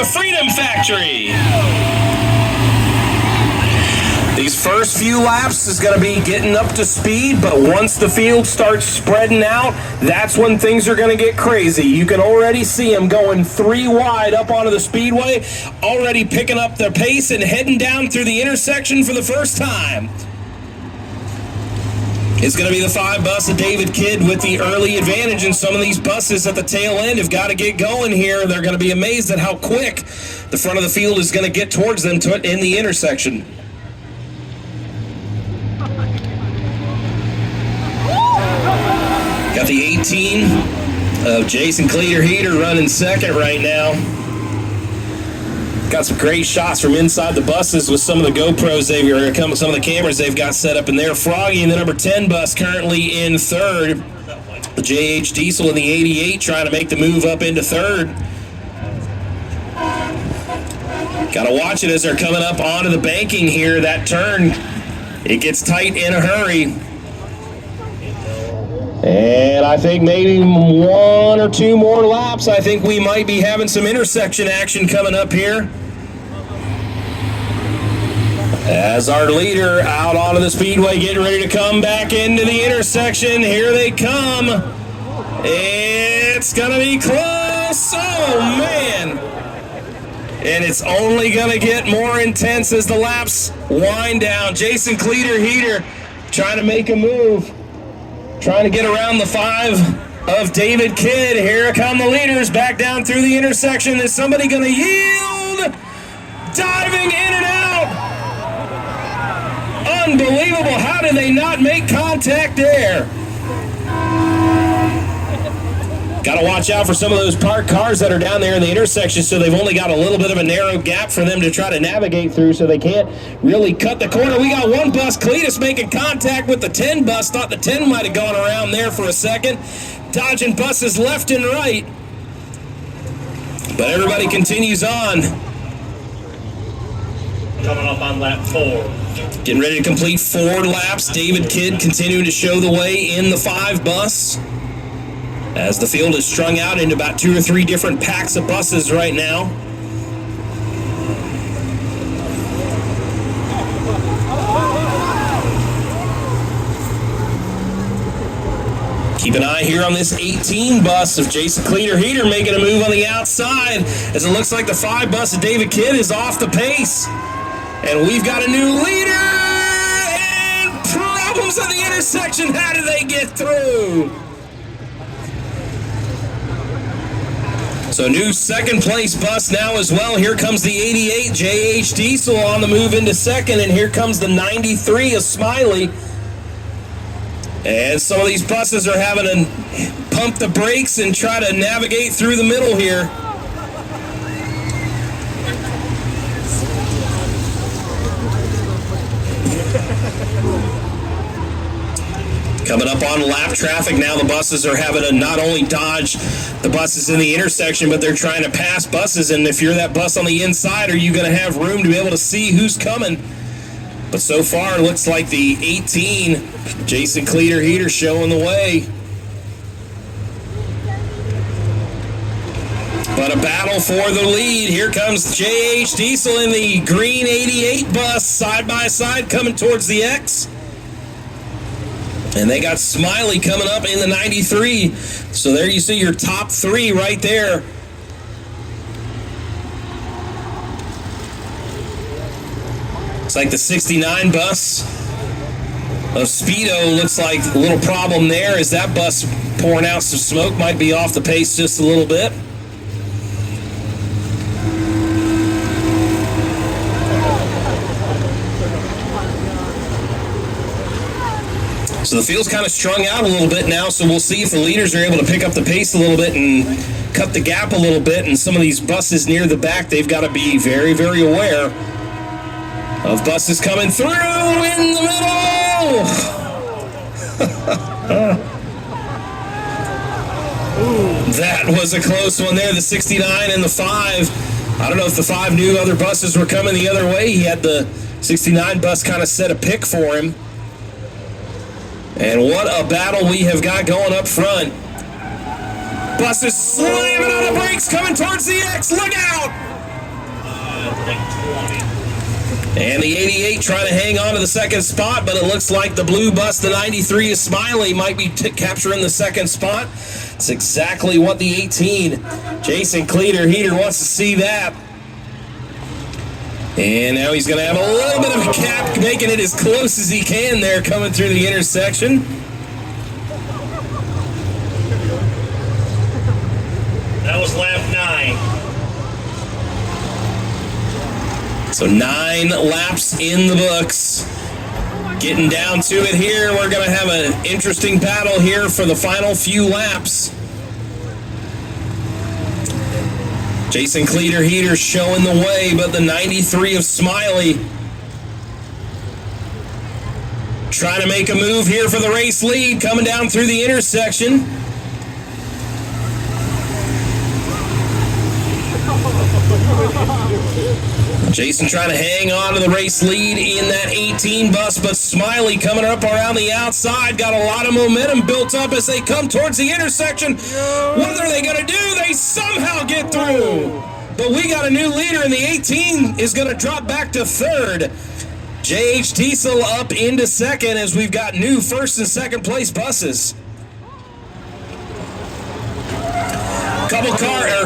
the Freedom Factory. These first few laps is going to be getting up to speed, but once the field starts spreading out, that's when things are going to get crazy. You can already see them going 3 wide up onto the speedway, already picking up their pace and heading down through the intersection for the first time. It's going to be the 5 bus of David Kidd with the early advantage, and some of these buses at the tail end have got to get going here. They're going to be amazed at how quick the front of the field is going to get towards them in the intersection. Got the 18 of Jason Cleater-Heater running second right now. Got some great shots from inside the buses with some of the GoPros some of the cameras they've got set up in there. Froggy in the number 10 bus currently in third. The JH Diesel in the 88 trying to make the move up into third. Got to watch it as they're coming up onto the banking here. That turn, it gets tight in a hurry. And I think maybe 1 or 2 more laps. I think we might be having some intersection action coming up here. As our leader out onto the speedway, getting ready to come back into the intersection. Here they come. It's going to be close. Oh, man. And it's only going to get more intense as the laps wind down. Jason Cleater-Heater trying to make a move. Trying to get around the 5 of David Kidd. Here come the leaders back down through the intersection. Is somebody going to yield? Diving in and out. Unbelievable. How did they not make contact there? Got to watch out for some of those parked cars that are down there in the intersection, so they've only got a little bit of a narrow gap for them to try to navigate through, so they can't really cut the corner. We got one bus, Cletus, making contact with the 10 bus. Thought the 10 might have gone around there for a second. Dodging buses left and right. But everybody continues on. Coming up on lap 4. Getting ready to complete 4 laps. David Kidd continuing to show the way in the 5 bus. As the field is strung out into about 2 or 3 different packs of buses right now. Keep an eye here on this 18 bus of Jason Cleater-Heater making a move on the outside, as it looks like the 5 bus of David Kidd is off the pace. And we've got a new leader, and problems at the intersection. How do they get through? So new second place bus now as well. Here comes the 88 JH Diesel on the move into second, and here comes the 93 of Smiley. And some of these buses are having to pump the brakes and try to navigate through the middle here. Coming up on lap traffic now, the buses are having to not only dodge the buses in the intersection, but they're trying to pass buses. And if you're that bus on the inside, are you going to have room to be able to see who's coming? But so far, it looks like the 18, Jason Cleater-Heater, showing the way. But a battle for the lead. Here comes JH Diesel in the green 88 bus, side by side, coming towards the X. And they got Smiley coming up in the 93. So there you see your top 3 right there. It's like the 69 bus of Speedo looks like a little problem there, as that bus pouring out some smoke might be off the pace just a little bit. So the field's kind of strung out a little bit now, so we'll see if the leaders are able to pick up the pace a little bit and cut the gap a little bit. And some of these buses near the back, they've got to be very, very aware of buses coming through in the middle. That was a close one there, the 69 and the 5. I don't know if the 5 knew other buses were coming the other way. He had the 69 bus kind of set a pick for him. And what a battle we have got going up front. Bus is slamming on the brakes, coming towards the X. Look out! And the 88 trying to hang on to the second spot, but it looks like the blue bus, the 93 is Smiley, might be capturing the second spot. It's exactly what the 18, Jason Cleater-Heater, wants to see that. And now he's going to have a little bit of a gap, making it as close as he can there, coming through the intersection. That was lap 9. So 9 laps in the books. Getting down to it here. We're going to have an interesting battle here for the final few laps. Jason Cleater-Heater showing the way, but the 93 of Smiley trying to make a move here for the race lead, coming down through the intersection. Jason trying to hang on to the race lead in that 18 bus, but Smiley coming up around the outside. Got a lot of momentum built up as they come towards the intersection. What are they going to do? They somehow get through. But we got a new leader, and the 18 is going to drop back to third. JH Diesel up into second as we've got new first and second place buses.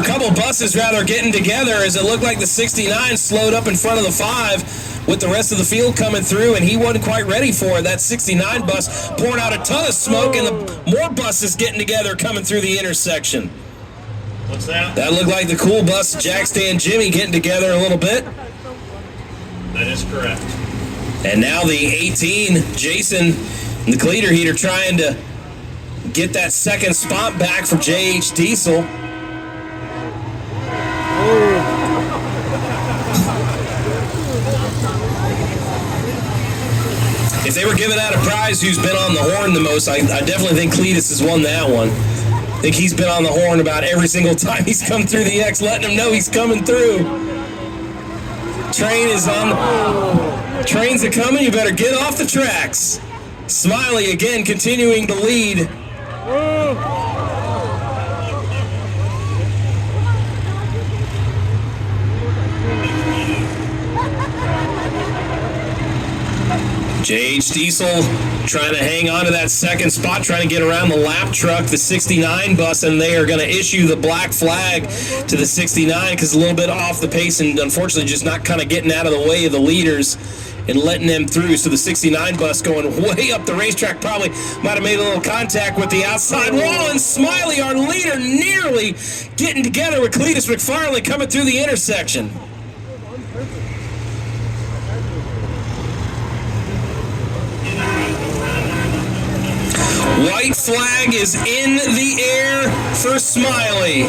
Couple buses getting together as it looked like the 69 slowed up in front of the 5 with the rest of the field coming through, and he wasn't quite ready for it. That 69 bus pouring out a ton of smoke, and the more buses getting together coming through the intersection. What's that? That looked like the cool bus, Jack, Stan, Jimmy getting together a little bit. That is correct. And now the 18, Jason, and the Cleater-Heater trying to get that second spot back for JH Diesel. If they were giving out a prize who's been on the horn the most, I definitely think Cletus has won that one. I think he's been on the horn about every single time he's come through the X, letting them know he's coming through. Trains are coming, you better get off the tracks. Smiley again continuing to lead. JH Diesel trying to hang on to that second spot, trying to get around the lap truck, the 69 bus, and they are going to issue the black flag to the 69 because a little bit off the pace and unfortunately just not kind of getting out of the way of the leaders and letting them through. So the 69 bus going way up the racetrack probably might have made a little contact with the outside wall, and Smiley, our leader, nearly getting together with Cletus McFarlane coming through the intersection. White flag is in the air for Smiley.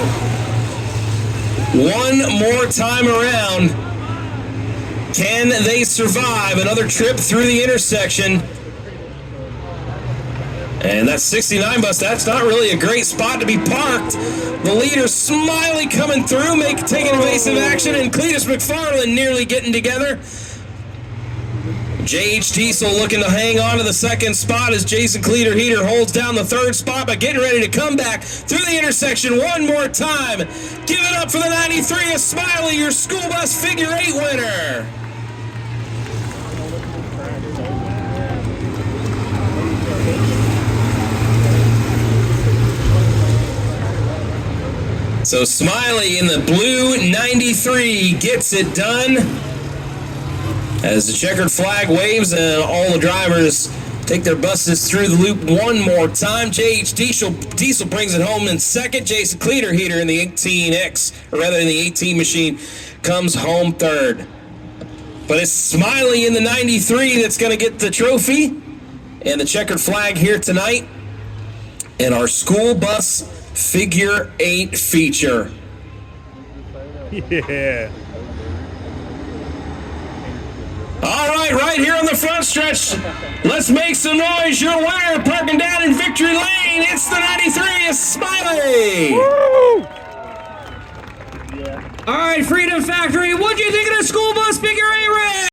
One more time around. Can they survive another trip through the intersection? And that 69 bus, that's not really a great spot to be parked. The leader, Smiley, coming through, taking evasive action, and Cletus McFarlane nearly getting together. JH Diesel looking to hang on to the second spot as Jason Cleater-Heater holds down the third spot, but getting ready to come back through the intersection one more time. Give it up for the 93 of Smiley, your school bus figure 8 winner. So Smiley in the blue 93 gets it done. As the checkered flag waves and all the drivers take their buses through the loop one more time. JH Diesel brings it home in second. Jason Cleater-Heater in the 18X, or rather in the 18 machine, comes home third. But it's Smiley in the 93 that's going to get the trophy and the checkered flag here tonight in our school bus figure 8 feature. Yeah. All right here on the front stretch, let's make some noise. Your winner, parking down in Victory Lane, it's the 93 of Smiley. Woo! All right, Freedom Factory, what'd you think of the school bus figure 8 race?